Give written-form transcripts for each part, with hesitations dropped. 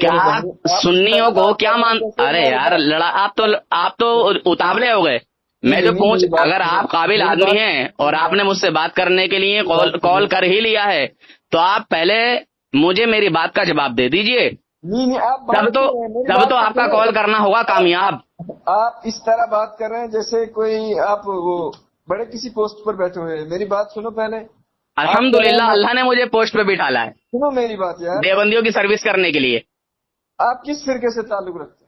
کیا سنیوں کو کیا ارے یار لڑا آپ تو اتابلے ہو گئے. میں جو اگر آپ قابل آدمی ہیں اور آپ نے مجھ سے بات کرنے کے لیے کال کر ہی لیا ہے تو آپ پہلے مجھے میری بات کا جواب دے دیجئے. تب تو آپ کا کال کرنا ہوگا کامیاب. آپ اس طرح بات کر رہے ہیں جیسے کوئی آپ وہ بڑے کسی پوسٹ پر بیٹھے ہوئے ہیں. میری بات سنو پہلے. الحمدللہ اللہ نے مجھے پوسٹ پہ بٹھالا ہے سنو میری بات یار, دیوبندیوں کی سروس کرنے کے لیے. آپ کس فرقے سے تعلق رکھتے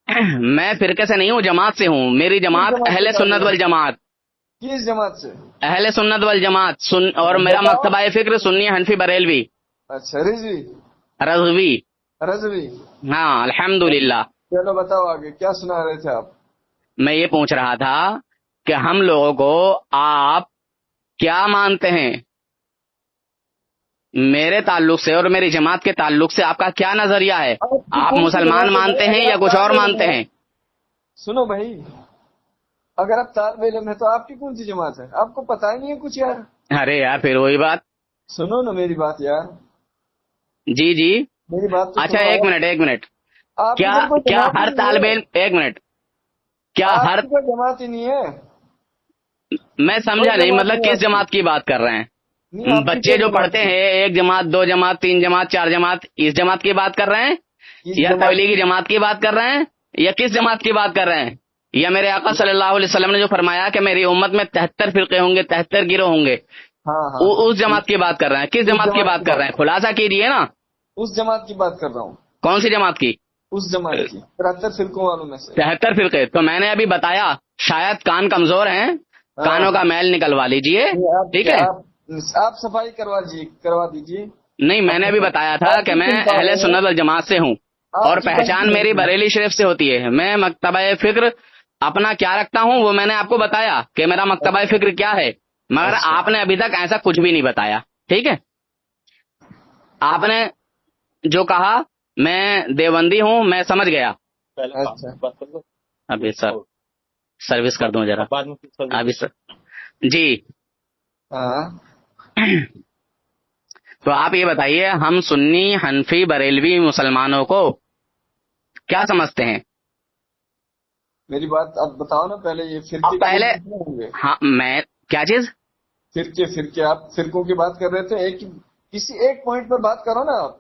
ہیں؟ میں فرقے سے نہیں ہوں, جماعت سے ہوں. میری جماعت اہل سنت والجماعت. کس جماعت سے؟ اہل سنت والجماعت. اور میرا مکتبہ فکر سنی حنفی بریلوی. اچھا رضوی. ہاں الحمدللہ. چلو بتاؤ آگے کیا سنا رہے تھے آپ؟ میں یہ پوچھ رہا تھا کہ ہم لوگوں کو آپ کیا مانتے ہیں, میرے تعلق سے اور میری جماعت کے تعلق سے آپ کا کیا نظریہ ہے؟ آپ مسلمان مانتے ہیں یا کچھ اور مانتے ہیں؟ سنو بھائی, اگر آپ طالب علم ہیں تو آپ کی کون سی جماعت ہے؟ آپ کو پتا ہی نہیں ہے کچھ یار. ارے یار پھر وہی بات. سنو نا میری بات یار. جی میری بات. اچھا ایک منٹ. کیا ہر طالب علم, ایک منٹ, کیا ہر جماعت ہی نہیں ہے؟ میں سمجھا نہیں, مطلب کس جماعت کی بات کر رہے ہیں؟ بچے جو پڑھتے ہیں 1 جماعت 2 جماعت 3 جماعت 4 جماعت, اس جماعت کی بات کر رہے ہیں یا تبلیغی جماعت کی بات کر رہے ہیں یا کس جماعت کی بات کر رہے ہیں؟ یا میرے آقا صلی اللہ علیہ وسلم نے جو فرمایا کہ میری امت میں 73 فرقے ہوں گے, 73 گروہ ہوں گے, اس جماعت کی بات کر رہے ہیں؟ کس جماعت کی بات کر رہے ہیں؟ خلاصہ کیجیے نا. اس جماعت کی بات کر رہا ہوں. کون سی جماعت کی؟ اس جماعت کی 73 فرقوں والوں میں سے. 73 فرقے تو میں نے ابھی بتایا, شاید کان کمزور ہیں, کانوں کا میل نکلوا لیجئے. ٹھیک ہے, آپ صفائی کروا دیجیے. نہیں, میں نے ابھی بتایا تھا کہ میں اہل سنت والجماعت سے ہوں اور پہچان میری بریلی شریف سے ہوتی ہے. میں مکتبہ فکر اپنا کیا رکھتا ہوں وہ میں نے آپ کو بتایا کہ میرا مکتبہ فکر کیا ہے, مگر آپ نے ابھی تک ایسا کچھ بھی نہیں بتایا. ٹھیک ہے, آپ نے جو کہا میں دیوبندی ہوں میں سمجھ گیا. ابھی سر سروس کر دوں ذرا ابھی سر. جی تو آپ یہ بتائیے, ہم سنی حنفی بریلوی مسلمانوں کو کیا سمجھتے ہیں؟ میری بات آپ بتاؤ نا پہلے. یہ فرقے پہلے ہاں میں کیا چیز فرقے آپ فرقوں کی بات کر رہے تھے, کسی ایک پوائنٹ پر بات کرو نا آپ.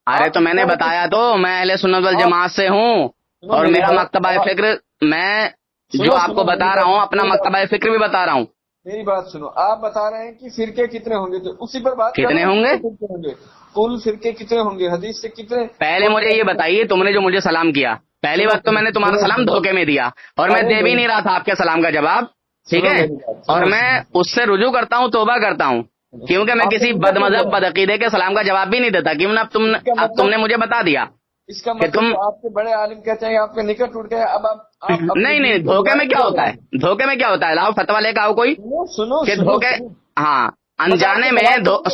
ارے تو میں نے بتایا تو میں اہل سنت والجماعت سے ہوں اور میرا مکتبہ فکر, میں جو آپ کو بتا رہا ہوں اپنا مکتبہ فکر بھی بتا رہا ہوں. میری بات سنو, آپ بتا رہے ہیں کہ فرقے کتنے ہوں گے, تو اسی پر بات کتنے ہوں گے, کل فرقے کتنے ہوں گے, حدیث سے کتنے. پہلے مجھے یہ بتائیے, تم نے جو مجھے سلام کیا پہلی بات تو میں نے تمہارا سلام دھوکے میں دیا اور میں دے بھی نہیں رہا تھا آپ کے سلام کا جواب. ٹھیک ہے, اور میں اس سے رجوع کرتا ہوں, توبہ کرتا ہوں, کیونکہ میں کسی بد مذہب بدعقیدے کے سلام کا جواب بھی نہیں دیتا. کیوں نہ اب تم نے مجھے بتا دیا. اس کا مطلب آپ کے بڑے عالم کہتے ہیں آپ کے نکٹ ٹوٹ گئے. اب آپ نہیں, دھوکے میں کیا ہوتا ہے, دھوکے میں کیا ہوتا ہے؟ لاؤ فتوا لے کے آؤ کوئی. سنو دھوکے, ہاں انجانے میں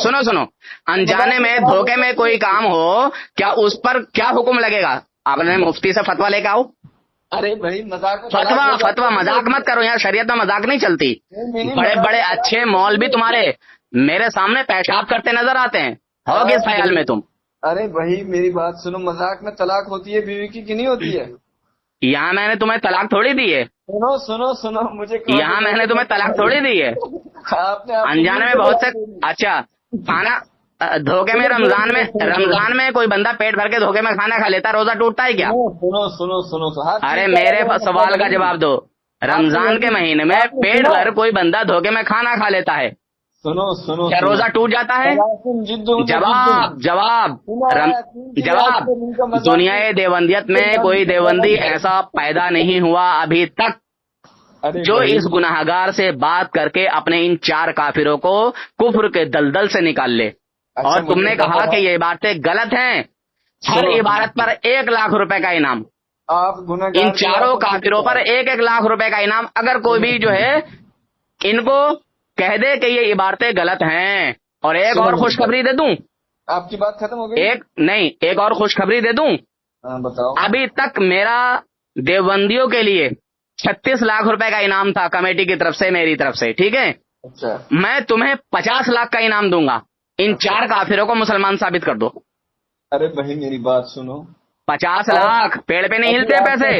سنو انجانے میں دھوکے میں کوئی کام ہو کیا اس پر کیا حکم لگے گا؟ آپ نے مفتی سے فتوا لے کے آؤ. ارے بھائی مذاق, فتوا مذاق مت کرو یار, شریعت میں مذاق نہیں چلتی. بڑے بڑے اچھے مولوی تمہارے میرے سامنے پیشاب کرتے نظر آتے ہیں, ہو کس خیال میں تم؟ ارے بھائی میری بات سنو, مذاق میں طلاق ہوتی ہے بیوی کی نہیں ہوتی ہے؟ یہاں میں نے تمہیں طلاق تھوڑی دی ہے. سنو مجھے یہاں میں نے تمہیں طلاق تھوڑی دی ہے. آپ نے انجانے میں بہت سے. اچھا کھانا دھوکے میں, رمضان میں کوئی بندہ پیٹ بھر کے دھوکے میں کھانا کھا لیتا, روزہ ٹوٹتا ہے کیا؟ سنو ارے میرے سوال کا جواب دو. رمضان کے مہینے میں پیٹ بھر کوئی بندہ دھوکے میں کھانا کھا لیتا ہے, سنو کیا روزہ ٹوٹ جاتا ہے؟ جواب. دنیا دیوبندیت میں کوئی دیوبندی ایسا پیدا نہیں ہوا ابھی تک جو اس گناہگار سے بات کر کے اپنے ان 4 کافروں کو کفر کے دلدل سے نکال لے. اور تم نے کہا کہ یہ باتیں غلط ہیں. ہر عبارت پر 1 لاکھ روپے کا انعام, ان 4 کافروں پر 1 لاکھ روپے کا انعام. اگر کوئی بھی جو ہے ان کو کہہ دے کہ یہ عبارتیں غلط ہیں. اور ایک اور خوشخبری دے دوں. آپ کی بات ختم ہو گئی؟ ایک اور خوشخبری دے دوں. بتاؤ. ابھی تک میرا دیوبندیوں کے لیے 36 لاکھ روپے کا انعام تھا کمیٹی کی طرف سے, میری طرف سے. ٹھیک ہے, میں تمہیں 50 لاکھ کا انعام دوں گا. ان 4 کافروں کو مسلمان ثابت کر دو. ارے بھائی میری بات سنو، 50 لاکھ پیڑ پہ نہیں ہلتے پیسے.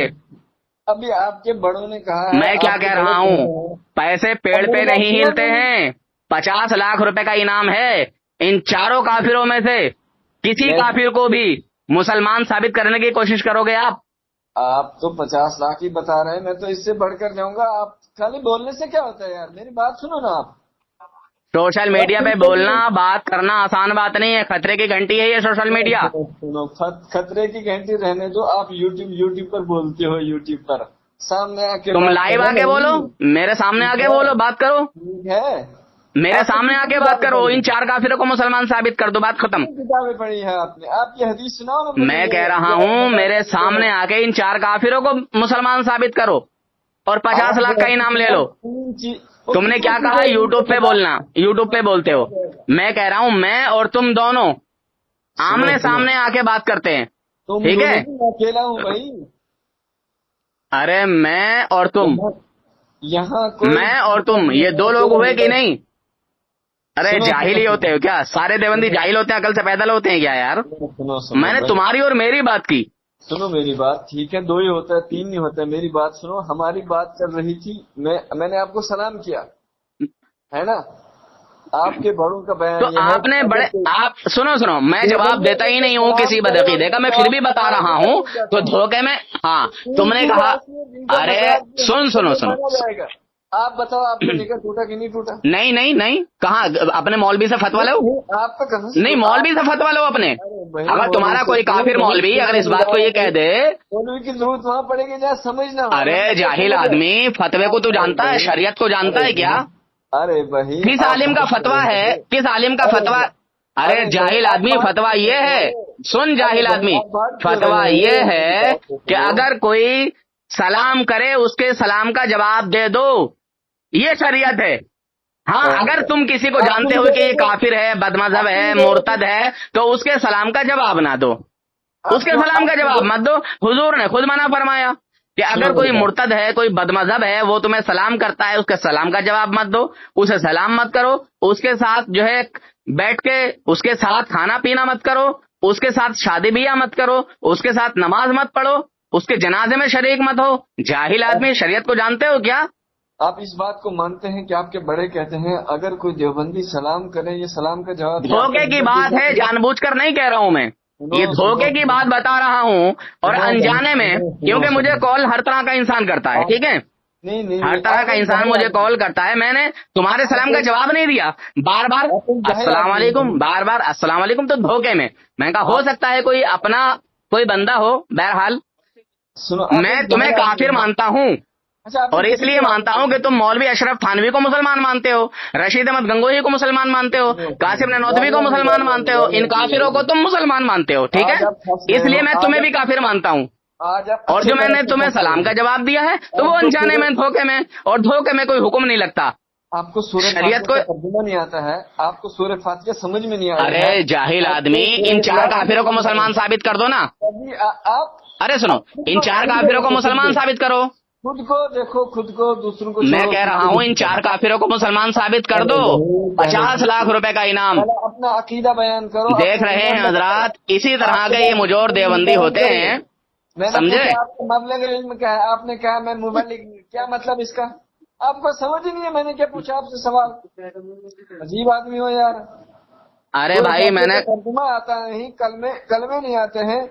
ابھی آپ کے بڑوں نے کہا ہے. میں کیا کہہ رہا ہوں، پیسے پیڑ پہ نہیں ہلتے ہیں. 50 لاکھ روپے کا انعام ہے. ان چاروں کافروں میں سے کسی کافر کو بھی مسلمان ثابت کرنے کی کوشش کرو گے آپ؟ آپ تو 50 لاکھ ہی بتا رہے ہیں، میں تو اس سے بڑھ کر جاؤں گا. آپ خالی بولنے سے کیا ہوتا ہے یار، میری بات سنو نا. آپ سوشل میڈیا پہ بولنا بات کرنا آسان بات نہیں ہے، خطرے کی گھنٹی ہے یہ سوشل میڈیا. سنو، خطرے کی گھنٹی رہنے دو. آپ یوٹیوب پر بولتے ہو، یوٹیوب پر سامنے آ کے تم لائیو آ کے بولو، میرے سامنے آ کے بولو، بات کرو، ٹھیک ہے. میرے سامنے آ کے بات کرو. ان 4 کافروں کو مسلمان ثابت کر دو، بات ختم. کتابیں پڑھی ہیں آپ نے؟ آپ کی حدیث سناؤ نا مجھے. میں کہہ رہا ہوں میرے سامنے آ کے ان 4 کافروں کو مسلمان ثابت کرو اور 50 لاکھ کا انعام لے لو. تم نے کیا کہا یوٹیوب پہ بولنا، یوٹیوب پہ بولتے ہو. میں کہہ رہا ہوں میں اور تم دونوں آمنے سامنے آ کے بات کرتے ہیں، ٹھیک ہے؟ اکیلا ہوں بھائی. ارے میں اور تم، یہاں میں اور تم یہ 2 لوگ ہوئے کہ نہیں؟ ارے جاہل ہی ہوتے ہو کیا؟ سارے دیوبندی جاہل ہوتے ہیں، عقل سے پیدل ہوتے ہیں کیا یار؟ میں نے تمہاری اور میری بات کی. سنو میری بات، ٹھیک ہے 2 ہی ہوتا ہے 3 نہیں ہوتا ہے. میری بات سنو. ہماری بات چل رہی تھی، میں نے آپ کو سلام کیا ہے نا. آپ کے بڑوں کا بیان تو یہ ہے آپ نے بڑے، آپ سنو میں جواب دیتا ہی نہیں ہوں کسی بدعقیدے کا، میں پھر بھی بتا رہا ہوں. تو دھوکے میں، ہاں تم نے کہا، ارے سنو آپ بتاؤ آپ کا نکاح ٹوٹا کہ نہیں ٹوٹا؟ نہیں کہاں؟ اپنے مولوی سے فتوا لو. آپ کا کہاں نہیں مولوی سے فتوا لو اپنے. اگر تمہارا کوئی کافر مولوی اگر اس بات کو یہ کہہ دے، مولوی کی ضرورت وہاں پڑے گی جہاں سمجھنا. ارے جاہل آدمی، فتوے کو تو جانتا ہے، شریعت کو جانتا ہے کیا؟ ارے بھائی کس عالم کا فتوا ہے؟ کس عالم کا فتوا؟ ارے جاہل آدمی، فتوا یہ ہے، سن جاہل آدمی، فتوا یہ ہے کہ اگر کوئی سلام کرے اس کے سلام کا جواب دے دو، یہ شریعت ہے. ہاں اگر تم کسی کو جانتے ہو کہ یہ کافر ہے، بد مذہب ہے، مرتد ہے، تو اس کے سلام کا جواب نہ دو، اس کے سلام کا جواب مت دو. حضور نے خود منع فرمایا کہ اگر کوئی مرتد ہے، کوئی بد مذہب ہے، وہ تمہیں سلام کرتا ہے، اس کے سلام کا جواب مت دو، اسے سلام مت کرو، اس کے ساتھ جو ہے بیٹھ کے اس کے ساتھ کھانا پینا مت کرو، اس کے ساتھ شادی بیاہ مت کرو، اس کے ساتھ نماز مت پڑھو، اس کے جنازے میں شریک مت ہو. جاہل آدمی، شریعت کو جانتے ہو کیا؟ آپ اس بات کو مانتے ہیں کہ آپ کے بڑے کہتے ہیں اگر کوئی دیوبندی سلام کرے یہ سلام کا جواب؟ دھوکے کی بات ہے، جان بوجھ کر نہیں کہہ رہا ہوں میں، یہ دھوکے کی بات بتا رہا ہوں اور انجانے میں، کیونکہ مجھے کال ہر طرح کا انسان کرتا ہے، ٹھیک ہے؟ ہر طرح کا انسان مجھے کال کرتا ہے. میں نے تمہارے سلام کا جواب نہیں دیا، بار بار السلام علیکم، بار بار السلام علیکم، تو دھوکے میں. میں کہا ہو سکتا ہے کوئی اپنا کوئی بندہ ہو. بہرحال میں تمہیں کافر مانتا ہوں، اور اس لیے مانتا ہوں کہ تم مولوی اشرف تھانوی کو مسلمان مانتے ہو، رشید احمد گنگوہی کو مسلمان مانتے ہو، قاسم نانوتوی کو مسلمان مانتے ہو، ان کافروں کو تم مسلمان مانتے ہو، ٹھیک ہے؟ اس لیے میں تمہیں بھی کافر مانتا ہوں. اور جو میں نے تمہیں سلام کا جواب دیا ہے تو وہ انجانے میں، دھوکے میں، اور دھوکے میں کوئی حکم نہیں لگتا. آپ کو سورہ شریعت کو ترجمہ نہیں آتا ہے؟ آپ کو سورہ فاتحہ سمجھ میں نہیں آتا؟ ارے جاہل آدمی، ان 4 کافروں کو مسلمان ثابت کر دو نا. آپ ارے سنو، ان 4 کافروں کو مسلمان ثابت کرو. خود کو دیکھو، خود کو، دوسروں کو. میں کہہ رہا ہوں ان 4 کافروں کو مسلمان ثابت کر دو، 50 لاکھ روپے کا انعام. اپنا عقیدہ بیان کرو. دیکھ رہے ہیں حضرات، اسی طرح کے یہ مجور دیوبندی ہوتے ہیں، سمجھے؟ آپ کے معاملے میں علم کیا ہے؟ آپ نے کہا میں مبلغ، کیا مطلب اس کا؟ آپ کو سمجھ ہی نہیں ہے. میں نے کیا پوچھا آپ سے سوال؟ عجیب آدمی ہو یار. ارے بھائی میں نے ترجمہ آتا نہیں، کلمے نہیں آتے ہیں،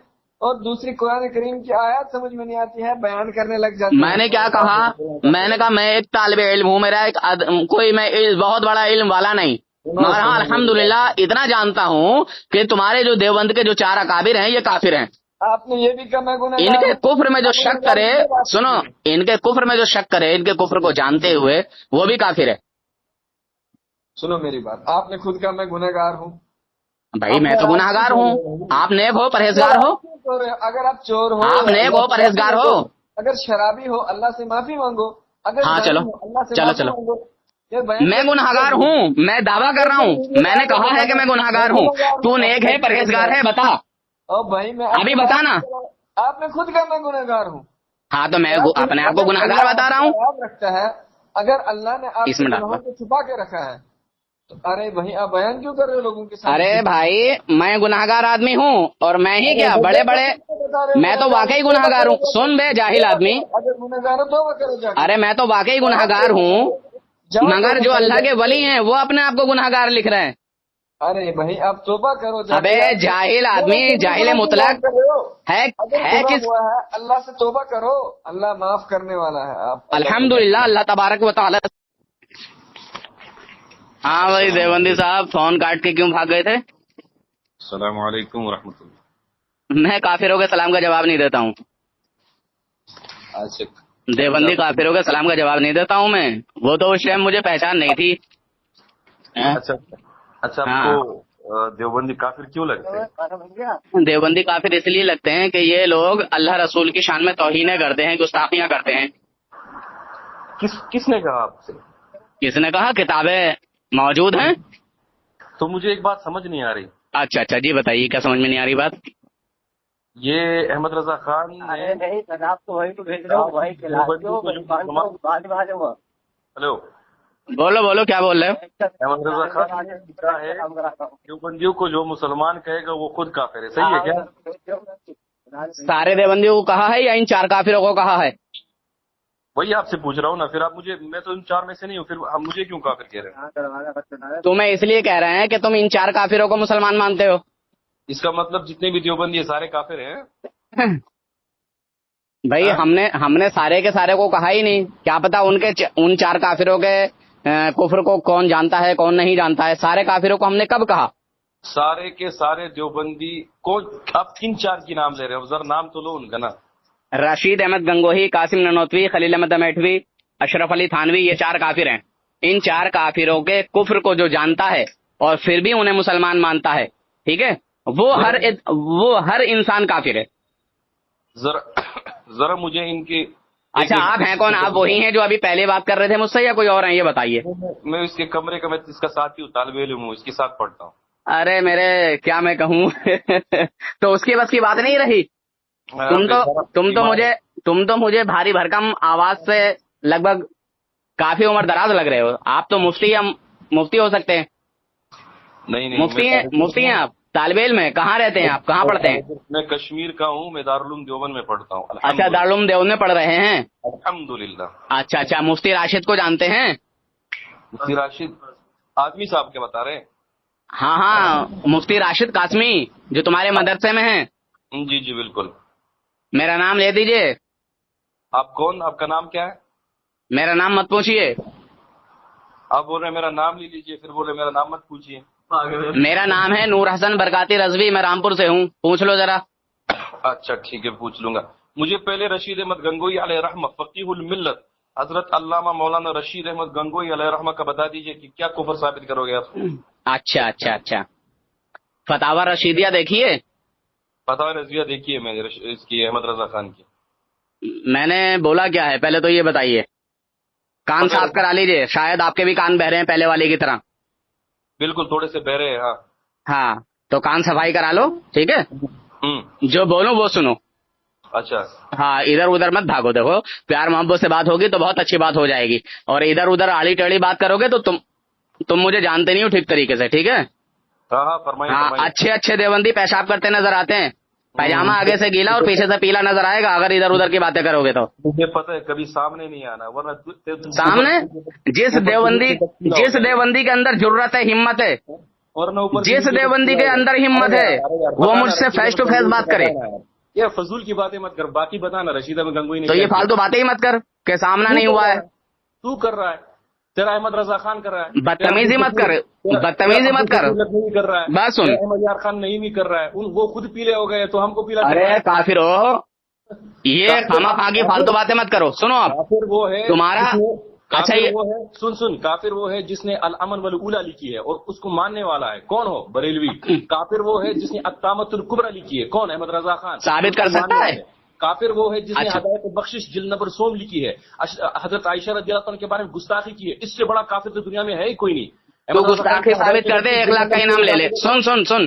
اور دوسری قرآن کریم کی آیات سمجھ میں نہیں آتی ہے، بیان کرنے لگ جاتے ہیں. میں نے کیا کہا؟ میں نے کہا میں ایک طالب علم ہوں، میرا ایک کوئی میں بہت بڑا علم والا نہیں، مگر ہاں الحمدللہ اتنا جانتا ہوں کہ تمہارے جو دیوبند کے جو 4 اکابر ہیں یہ کافر ہیں. آپ نے یہ بھی کہا میں گناہگار، ان کے کفر میں جو شک کرے، سنو، ان کے کفر میں جو شک کرے، ان کے کفر کو جانتے ہوئے، وہ بھی کافر ہے. سنو میری بات، آپ نے خود کہا میں گناہگار ہوں. بھائی میں تو گناہگار ہوں، آپ نیک ہو، پرہیزگار ہو. اگر آپ چور ہو، آپ نیک ہو، پرہیزگار ہو. اگر شرابی ہو اللہ سے معافی مانگو. اگر ہاں چلو اللہ سے چلو معافی چلو، مانگو. میں گناہگار ہوں، میں دعویٰ کر رہا ہوں، میں نے کہا ہے کہ میں گناہگار ہوں. تو نیک ہے، پرہیزگار ہے، بتا. بھائی میں ابھی بتا نا. آپ نے خود کہا میں گناہگار ہوں. ہاں تو میں اپنے آپ کو گناہگار بتا رہا ہوں. یاد رکھتا ہے اگر اللہ نے آپ اس کے میں گناہوں کو چھپا کے رکھا ہے ارے بھائی آپ بیان کیوں کر رہے ہو لوگوں کے سامنے؟ ارے بھائی میں گناہگار آدمی ہوں، اور میں ہی کیا بڑے بڑے، میں تو واقعی گناہگار ہوں. سن بے جاہل آدمی، اگر گناہگار ہو توبہ کرو جا کے. ارے میں تو واقعی گناہگار ہوں، مگر جو اللہ کے ولی ہیں وہ اپنے آپ کو گناہگار لکھ رہے ہیں. ارے بھائی آپ توبہ کرو جا ابے کے. جاہل آدمی، جاہل مطلق ہے کس؟ ہوا ہے اللہ سے توبہ کرو، اللہ معاف کرنے والا ہے. آپ الحمدللہ اللہ تبارک و تعالی. ہاں بھائی دیوبندی صاحب فون کاٹ کے کیوں بھاگ گئے تھے؟ السلام علیکم ورحمۃ اللہ. میں کافروں کے سلام کا جواب نہیں دیتا ہوں. اچھا دیوبندی کافروں کے سلام کا جواب نہیں دیتا ہوں میں. وہ تو اس ٹائم مجھے پہچان نہیں تھی. اچھا اچھا، آپ کو دیوبندی کافر کیوں لگتے ہیں؟ دیوبندی کافر اس لیے لگتے ہیں کہ یہ لوگ اللہ رسول کی شان میں توہینیں کرتے ہیں، گستاخیاں کرتے ہیں. کس نے کہا آپ سے؟ کس نے کہا؟ کتابیں موجود ہیں. تو مجھے ایک بات سمجھ نہیں آ رہی. اچھا جی بتائیے، کیا سمجھ میں نہیں آ رہی بات؟ یہ احمد رضا خان نے ہلو بولو کیا بول رہے ہو؟ احمد رضا خان نے لکھا ہے دیوبندیوں کو جو مسلمان کہے گا وہ خود کافر ہے، صحیح ہے کیا؟ سارے دیوبندیوں کو کہا ہے یا ان 4 کافروں کو کہا ہے؟ وہی آپ سے پوچھ رہا ہوں نا. پھر آپ مجھے، میں تو ان 4 میں سے نہیں ہوں، پھر مجھے کیوں کافر کہہ رہے ہیں؟ تمہیں اس لیے کہہ رہے ہیں کہ تم ان 4 کافروں کو مسلمان مانتے ہو. اس کا مطلب جتنے بھی دیوبندی ہیں سارے کافر ہیں؟ بھائی ہم نے سارے کے سارے کو کہا ہی نہیں. کیا پتا ان 4 کافروں کے کفر کو کون جانتا ہے کون نہیں جانتا ہے. سارے کافروں کو ہم نے کب کہا؟ سارے کے سارے دیوبندی کو آپ کن 4 کی نام لے رہے ہو؟ ذرا نام تو لو ان کا نا. رشید احمد گنگوہی، قاسم ننوتوی، خلیل احمد میٹھوی، اشرف علی تھانوی، یہ 4 کافر ہیں. ان 4 کافروں کے کفر کو جو جانتا ہے اور پھر بھی انہیں مسلمان مانتا ہے، ٹھیک ہے، وہ ہر انسان کافر ہے. ذرا مجھے ان کی. اچھا آپ ہیں کون؟ آپ وہی ہیں جو ابھی پہلے بات کر رہے تھے مجھ سے یا کوئی اور ہیں؟ یہ بتائیے. میں اس کے کمرے کا، میں اس کا ساتھی ہوں، طالب علم ہوں، اس کے ساتھ پڑھتا ہوں. ارے میرے کیا میں کہوں تو اس کی بس کی بات نہیں رہی. تم تو مجھے بھاری بھرکم آواز سے لگ بھگ کافی عمر دراز لگ رہے ہو. آپ تو مفتی ہو سکتے ہیں. نہیں مفتی ہیں آپ؟ طالب علم ہیں؟ کہاں رہتے ہیں آپ؟ کہاں پڑھتے ہیں؟ میں کشمیر کا ہوں، میں دارالعلوم دیوبند میں پڑھتا ہوں. اچھا دارالعلوم دیوبند میں پڑھ رہے ہیں. الحمدللہ. اچھا مفتی راشد کو جانتے ہیں؟ مفتی راشد آدمی صاحب کے بتا رہے ہیں؟ ہاں مفتی راشد قاسمی جو تمہارے مدرسے میں ہیں. جی بالکل. میرا نام لے دیجئے. آپ کون؟ آپ کا نام کیا ہے؟ میرا نام مت پوچھیے. آپ بول رہے ہیں میرا نام لے لیجئے، پھر بول رہے میرا نام مت پوچھیے. میرا نام ہے نور حسن برکاتی رضوی، میں رامپور سے ہوں. پوچھ لو ذرا. اچھا ٹھیک ہے، پوچھ لوں گا. مجھے پہلے رشید احمد گنگوئی علیہ رحمہ فقیہ الملت حضرت علامہ مولانا رشید احمد گنگوئی علیہ رحمہ کا بتا دیجئے کہ کیا کفر ثابت کرو گے آپ؟ اچھا فتاوی رشیدیہ دیکھیے. فتاوی رضویہ دیکھیے میں نے اس کی، احمد رضا خان کی. میں نے بولا کیا ہے پہلے تو یہ بتائیے. کان صاف کرا لیجئے، شاید آپ کے بھی کان بہ رہے ہیں پہلے والے کی طرح. بالکل تھوڑے سے بہرے ہیں. ہاں تو کان صفائی کرا لو، ٹھیک ہے. جو بولوں وہ سنو. اچھا. ہاں ادھر ادھر مت بھاگو. دیکھو پیار محبت سے بات ہوگی تو بہت اچھی بات ہو جائے گی، اور ادھر ادھر آڑی ٹیڑھی بات کرو گے تو تم مجھے جانتے نہیں ہو ٹھیک طریقے سے، ٹھیک ہے. فرمائیے. اچھے دیوبندی پیشاب کرتے نظر آتے ہیں. پائجامہ آگے سے گیلا اور پیچھے سے پیلا نظر آئے گا اگر ادھر ادھر کی باتیں کرو گے تو. مجھے پتہ ہے کبھی سامنے نہیں آنا، ورنہ سامنے جس دیوبندی کے اندر جرت ہے، ہمت ہے، جس دیوبندی کے اندر ہمت ہے وہ مجھ سے فیس ٹو فیس بات کرے. یہ فضول کی باتیں مت کر، باقی بتانا رشید احمد گنگوئی نے. تو یہ فالتو باتیں ہی مت کر کہ سامنا نہیں ہوا ہے. تو کر رہا ہے، تیرا احمد رضا خان کر رہا ہے. بدتمیزی مت کر. کر رہا ہے. بات سن. احمد یار خان نہیں کر رہا ہے، وہ خود پیلے ہو گئے تو ہم کو پیلا. ارے کافر ہو، یہ خامہ خواہ کی فالتو باتیں مت کرو. سنو آپ، کافر وہ ہے تمہارا اچھا وہ ہے، سن کافر وہ ہے جس نے الامن والاولی لکھی ہے اور اس کو ماننے والا ہے. کون ہو؟ بریلوی. کافر وہ ہے جس نے الطامۃ الکبری لکھی ہے. کون؟ احمد رضا خان. ثابت کر سکتا ہے. کافر وہ ہے جس نے ہدایت بخشش جلد نمبر 16 لکھی ہے، حضرت عائشہ رضی اللہ عنہ کے بارے میں گستاخی کی ہے. اس سے بڑا کافر تو دنیا میں ہے ہی کوئی نہیں. تو گستاخی ثابت کر دے، 1 لاکھ کا انعام لے لے. سن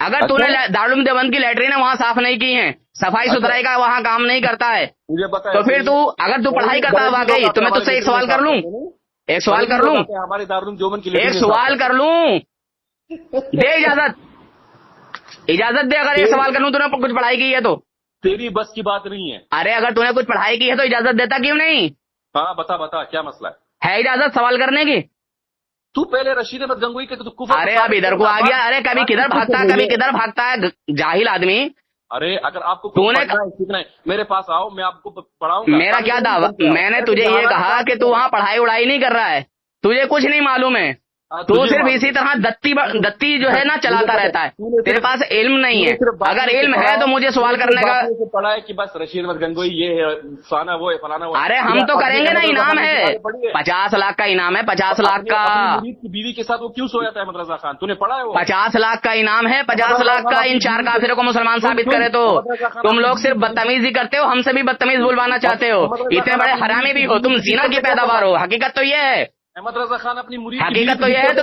اگر تو نے دارالعلوم دیوبند کی لیٹرین وہاں صاف نہیں کی ہیں، صفائی ستھرائی کا وہاں کام نہیں کرتا ہے، مجھے بتا تو پھر تو اگر تو پڑھائی کرتا ہے واقعی تو میں تجھ سے ایک سوال کر لوں، ایک سوال کر لوں، ہمارے دارالعلوم دیوبند کی ایک سوال کر لوں، دے اجازت دے، اگر ایک سوال کر لوں تو نے کچھ پڑھائی کی ہے تو؟ تیری بس کی بات نہیں ہے. ارے اگر تو نے کچھ پڑھائی کی ہے تو اجازت دیتا کیوں نہیں؟ ہاں بتا کیا مسئلہ ہے؟ اجازت سوال کرنے کی؟ تو پہلے رشید احمد گنگوئی کے تو کفر. ارے اب ادھر کو آ گیا، ارے کبھی کدھر بھاگتا ہے کبھی کدھر بھاگتا ہے جاہل آدمی. ارے اگر آپ کو تو نے سیکھنا ہے میرے پاس آؤ، میں آپ کو پڑھاؤں گا. میرا کیا دعویٰ، میں نے تجھے یہ کہا کہ تو وہاں پڑھائی اڑائی نہیں کر رہا ہے، تجھے کچھ نہیں معلوم ہے، تو صرف اسی طرح دتی جو ہے نا چلاتا رہتا ہے، تیرے پاس علم نہیں ہے. اگر علم ہے تو مجھے سوال کرنے کا پڑھا ہے کہ بس رشید احمد گنگوئی یہ ہے، فلانا وہ ہے، فلانا وہ ہے. ارے ہم تو کریں گے نا، انعام ہے 50 لاکھ کا انعام ہے، 50 لاکھ کا. مرید کی بیوی کے ساتھ وہ کیوں سویا تھا احمد رضا خان؟ تو نے پڑھا ہے وہ؟ 50 لاکھ کا انعام ہے، 50 لاکھ کا. ان 4 کافروں کو مسلمان ثابت کرے تو تم لوگ صرف بدتمیزی کرتے ہو، ہم سے بھی بدتمیز بلوانا چاہتے ہو، اتنے بڑے حرامی بھی ہو تم، زنا کی پیداوار ہو. حقیقت تو یہ ہے، احمد رضا خان اپنی مرید حقیقت تو یہ ہے تو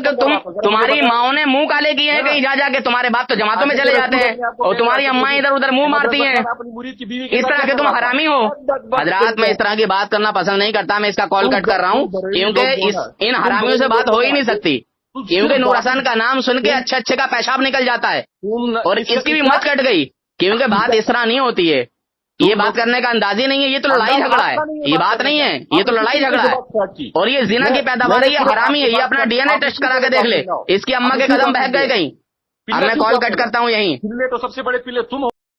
تمہاری ماؤں نے منہ کالے کیے ہیں کہیں جا کے، تمہارے باپ تو جماعتوں میں چلے جاتے ہیں اور تمہاری اماں ادھر ادھر منہ مارتی ہیں. اس طرح کے تم حرامی ہو. حضرات میں اس طرح کی بات کرنا پسند نہیں کرتا، میں اس کا کال کٹ کر رہا ہوں کیونکہ ان حرامیوں سے بات ہو ہی نہیں سکتی، کیونکہ نور حسن کا نام سن کے اچھے کا پیشاب نکل جاتا ہے. اور اس کی بھی مت کٹ گئی کیونکہ بات اس طرح نہیں ہوتی ہے، یہ بات کرنے کا انداز ہی نہیں ہے، یہ تو لڑائی جھگڑا ہے، یہ بات نہیں ہے، یہ تو لڑائی جھگڑا ہے. اور یہ زنا کی پیداوار ہے، یہ حرامی ہے، یہ اپنا ڈی این اے ٹیسٹ کرا کے دیکھ لے، اس کی اماں کے قدم بہک گئے کہیں. اب میں کال کٹ کرتا ہوں یہیں. پلے تو سب سے بڑے پلے تم ہو.